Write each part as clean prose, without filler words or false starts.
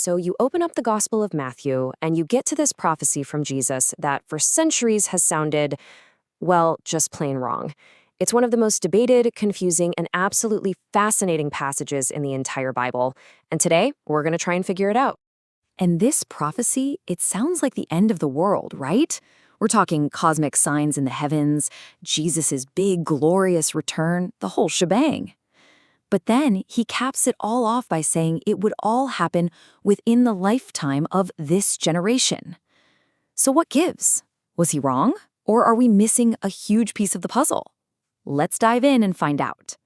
So you open up the Gospel of Matthew and you get to this prophecy from Jesus that for centuries has sounded, well, just plain wrong. It's one of the most debated, confusing, and absolutely fascinating passages in the entire Bible. And today, we're going to try and figure it out. And this prophecy, it sounds like the end of the world, right? We're talking cosmic signs in the heavens, Jesus' big, glorious return, the whole shebang. But then he caps it all off by saying it would all happen within the lifetime of this generation. So what gives? Was he wrong? Or are we missing a huge piece of the puzzle? Let's dive in and find out.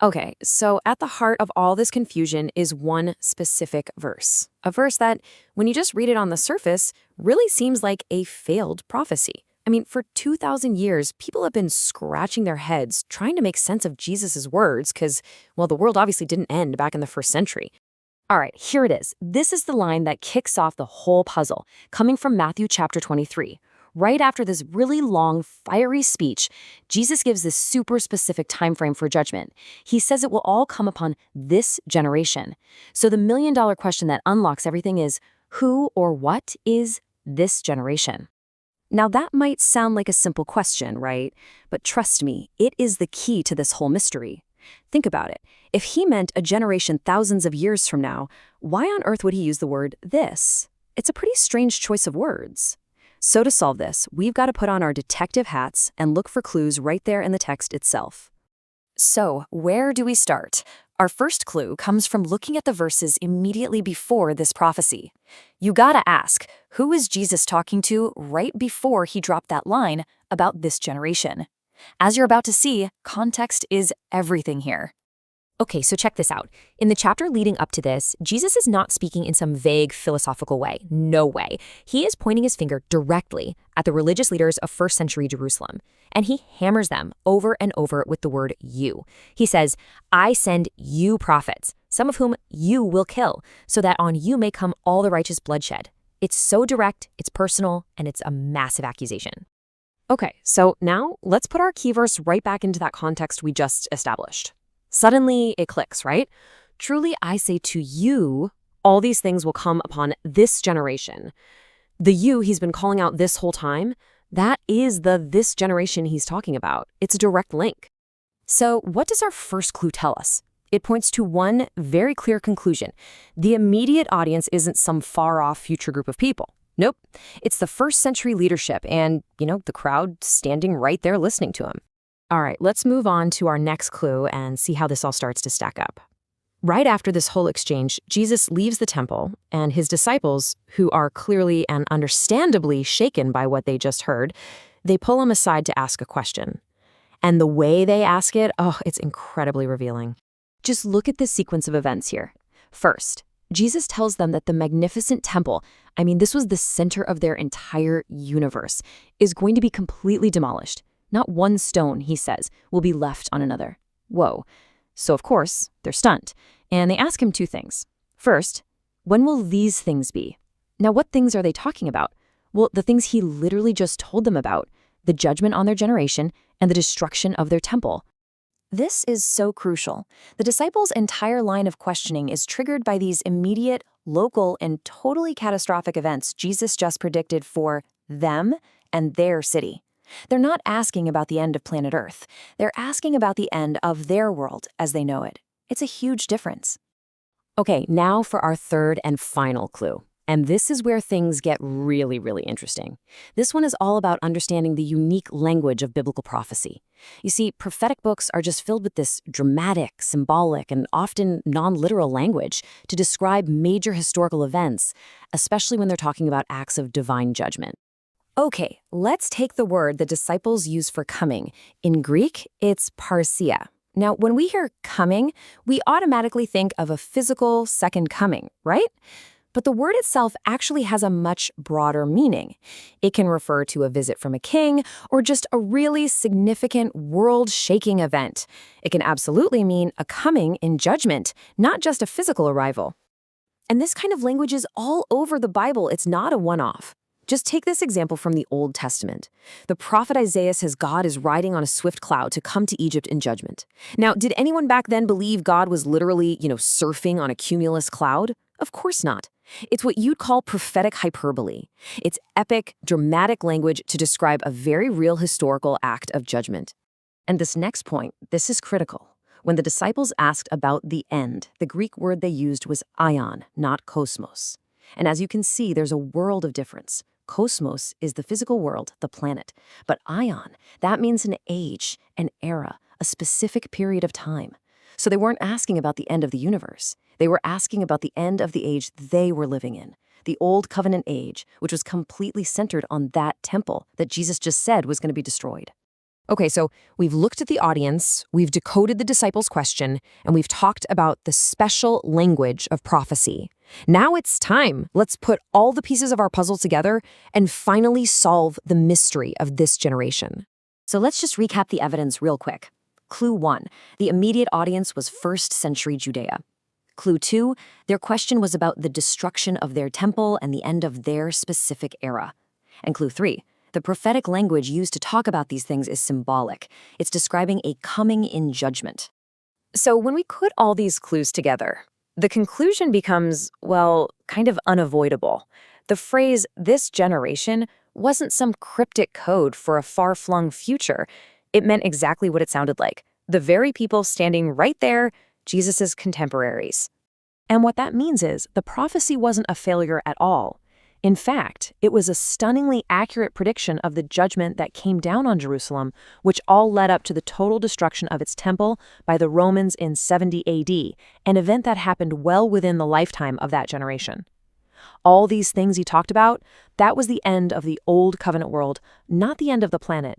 Okay, so at the heart of all this confusion is one specific verse. A verse that, when you just read it on the surface, really seems like a failed prophecy. I mean, for 2,000 years, people have been scratching their heads trying to make sense of Jesus' words because, well, the world obviously didn't end back in the 1st century. All right, here it is. This is the line that kicks off the whole puzzle, coming from Matthew chapter 23. Right after this really long, fiery speech, Jesus gives this super specific time frame for judgment. He says it will all come upon this generation. So the million-dollar question that unlocks everything is, who or what is this generation? Now that might sound like a simple question, right? But trust me, it is the key to this whole mystery. Think about it. If he meant a generation thousands of years from now, why on earth would he use the word this? It's a pretty strange choice of words. So to solve this, we've got to put on our detective hats and look for clues right there in the text itself. So, where do we start? Our first clue comes from looking at the verses immediately before this prophecy. You gotta ask, who is Jesus talking to right before he dropped that line about this generation? As you're about to see, context is everything here. Okay, so check this out. In the chapter leading up to this, Jesus is not speaking in some vague philosophical way. No way. He is pointing his finger directly at the religious leaders of 1st century Jerusalem, and he hammers them over and over with the word you. He says, I send you prophets, some of whom you will kill, so that on you may come all the righteous bloodshed. It's so direct, it's personal, and it's a massive accusation. Okay, so now let's put our key verse right back into that context we just established. Suddenly it clicks, right? Truly I say to you, all these things will come upon this generation. The you he's been calling out this whole time, that is the this generation he's talking about. It's a direct link. So what does our first clue tell us? It points to one very clear conclusion. The immediate audience isn't some far-off future group of people. Nope. It's the 1st century leadership and, the crowd standing right there listening to him. All right, let's move on to our next clue and see how this all starts to stack up. Right after this whole exchange, Jesus leaves the temple, and his disciples, who are clearly and understandably shaken by what they just heard, they pull him aside to ask a question. And the way they ask it, it's incredibly revealing. Just look at this sequence of events here. First, Jesus tells them that the magnificent temple, this was the center of their entire universe, is going to be completely demolished. Not one stone, he says, will be left on another. Whoa. So, of course, they're stunned. And they ask him 2 things. First, when will these things be? Now, what things are they talking about? Well, the things he literally just told them about, the judgment on their generation and the destruction of their temple. This is so crucial. The disciples' entire line of questioning is triggered by these immediate, local, and totally catastrophic events Jesus just predicted for them and their city. They're not asking about the end of planet Earth. They're asking about the end of their world as they know it. It's a huge difference. Okay, now for our third and final clue. And this is where things get really, really interesting. This one is all about understanding the unique language of biblical prophecy. You see, prophetic books are just filled with this dramatic, symbolic, and often non-literal language to describe major historical events, especially when they're talking about acts of divine judgment. Okay, let's take the word the disciples use for coming. In Greek, it's parsia. Now, when we hear coming, we automatically think of a physical second coming, right? But the word itself actually has a much broader meaning. It can refer to a visit from a king or just a really significant world-shaking event. It can absolutely mean a coming in judgment, not just a physical arrival. And this kind of language is all over the Bible. It's not a one-off. Just take this example from the Old Testament. The prophet Isaiah says God is riding on a swift cloud to come to Egypt in judgment. Now, did anyone back then believe God was literally, surfing on a cumulus cloud? Of course not. It's what you'd call prophetic hyperbole. It's epic, dramatic language to describe a very real historical act of judgment. And this next point, this is critical. When the disciples asked about the end, the Greek word they used was aion, not kosmos. And as you can see, there's a world of difference. Cosmos is the physical world, the planet. But aion, that means an age, an era, a specific period of time. So they weren't asking about the end of the universe. They were asking about the end of the age they were living in, the Old Covenant age, which was completely centered on that temple that Jesus just said was going to be destroyed. Okay, so we've looked at the audience, we've decoded the disciples' question, and we've talked about the special language of prophecy. Now it's time. Let's put all the pieces of our puzzle together and finally solve the mystery of this generation. So let's just recap the evidence real quick. Clue 1, the immediate audience was 1st century Judea. Clue 2, their question was about the destruction of their temple and the end of their specific era. And clue 3, the prophetic language used to talk about these things is symbolic. It's describing a coming in judgment. So when we put all these clues together, the conclusion becomes, well, kind of unavoidable. The phrase, this generation, wasn't some cryptic code for a far-flung future. It meant exactly what it sounded like. The very people standing right there, Jesus's contemporaries. And what that means is the prophecy wasn't a failure at all. In fact, it was a stunningly accurate prediction of the judgment that came down on Jerusalem, which all led up to the total destruction of its temple by the Romans in 70 AD, an event that happened well within the lifetime of that generation. All these things he talked about, that was the end of the Old Covenant world, not the end of the planet.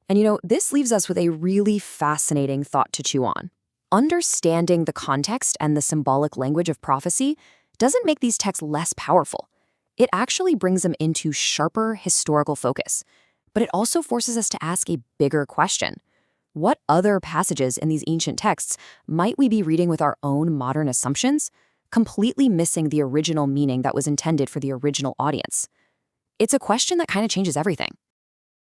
And this leaves us with a really fascinating thought to chew on. Understanding the context and the symbolic language of prophecy doesn't make these texts less powerful. It actually brings them into sharper historical focus. But it also forces us to ask a bigger question. What other passages in these ancient texts might we be reading with our own modern assumptions, completely missing the original meaning that was intended for the original audience? It's a question that kind of changes everything.